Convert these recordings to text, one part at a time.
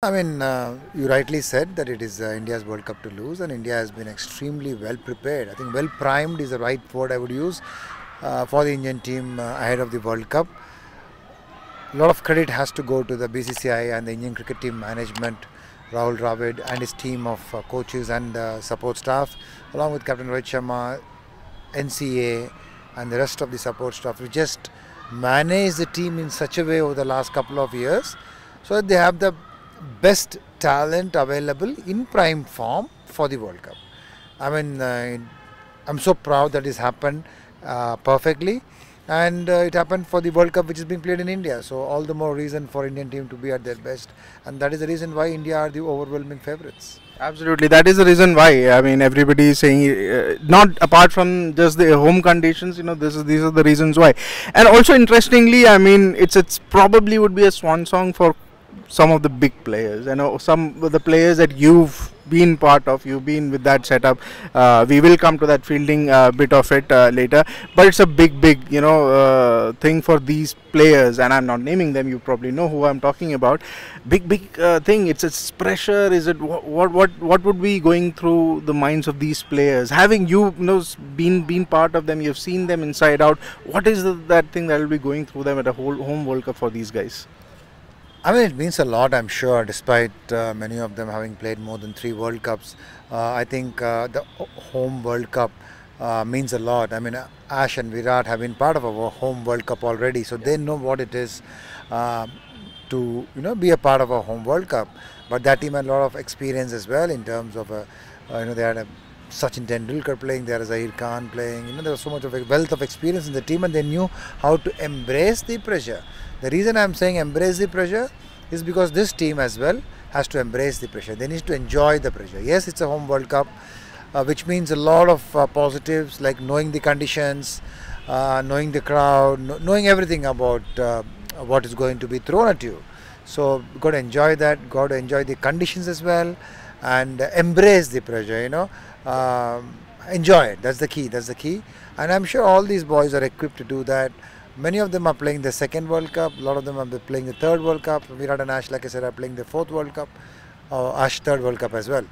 You rightly said that it is India's World Cup to lose, and India has been extremely well prepared. I think well primed is the right word I would use for the Indian team ahead of the World Cup. A lot of credit has to go to the BCCI and the Indian cricket team management, Rahul Dravid and his team of coaches and support staff, along with Captain Rohit Sharma, NCA, and the rest of the support staff, to just manage the team in such a way over the last couple of years so that they have the best talent available in prime form for the World Cup. I'm so proud that this happened perfectly, and it happened for the World Cup which is being played in India. So all the more reason for Indian team to be at their best, and that is the reason why India are the overwhelming favourites. Absolutely, that is the reason why. I mean, everybody is saying, not apart from just the home conditions, these are the reasons why. And also, interestingly, I mean, it's probably would be a swan song for some of the big players. I know some of the players that you've been part of, you've been with that setup. We will come to that fielding bit of it later, but it's a big thing for these players, and I'm not naming them, you probably know who I'm talking about. Big thing. It's pressure. Is it what would be going through the minds of these players, having been part of them? You've seen them inside out. What is that thing that will be going through them at a whole home World Cup for these guys? It means a lot, I'm sure, despite many of them having played more than 3 World Cups. I think the home World Cup means a lot. Ash and Virat have been part of our home World Cup already, so they know what it is to be a part of a home World Cup. But that team had a lot of experience as well in terms of they had Sachin Tendulkar playing, there is Zaheer Khan playing. There was so much of a wealth of experience in the team, and they knew how to embrace the pressure. The reason I am saying embrace the pressure is because this team as well has to embrace the pressure. They need to enjoy the pressure. Yes, it's a home World Cup, which means a lot of positives, like knowing the conditions, knowing the crowd, knowing everything about what is going to be thrown at you. So you've got to enjoy that, got to enjoy the conditions as well, and embrace the pressure, enjoy it. That's the key. And I'm sure all these boys are equipped to do that. Many of them are playing the 2nd World Cup, a lot of them are playing the 3rd World Cup. Virat and Ash, like I said, are playing the 4th World Cup, Ash 3rd World Cup as well.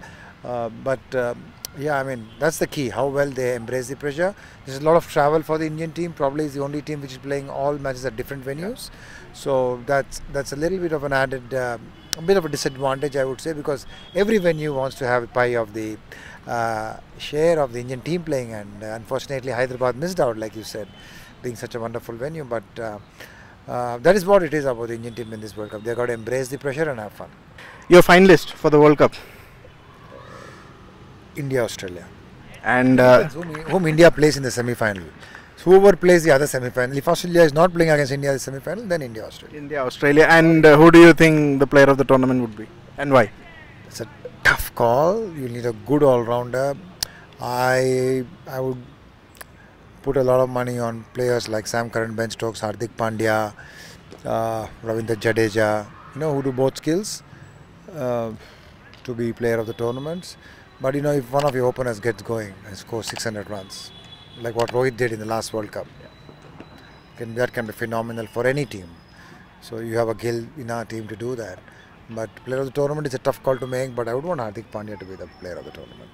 That's the key, how well they embrace the pressure. There's a lot of travel for the Indian team, probably is the only team which is playing all matches at different venues. So that's a little bit of an added, a bit of a disadvantage, I would say, because every venue wants to have a pie of the share of the Indian team playing, and unfortunately Hyderabad missed out, like you said, being such a wonderful venue. But that is what it is about the Indian team in this World Cup. They got to embrace the pressure and have fun. Your finalist for the World Cup? India, Australia. And whom India plays in the semi-final. So whoever plays the other semi-final. If Australia is not playing against India in the semi-final, then India, Australia. India, Australia. And who do you think the player of the tournament would be, and why? It's a tough call. You need a good all-rounder. I would put a lot of money on players like Sam Curran, Ben Stokes, Hardik Pandya, Ravindra Jadeja, who do both skills to be player of the tournaments. But if one of your openers gets going and scores 600 runs, like what Rohit did in the last World Cup, that can be phenomenal for any team. So you have a Gill in our team to do that. But player of the tournament is a tough call to make, but I would want Hardik Pandya to be the player of the tournament.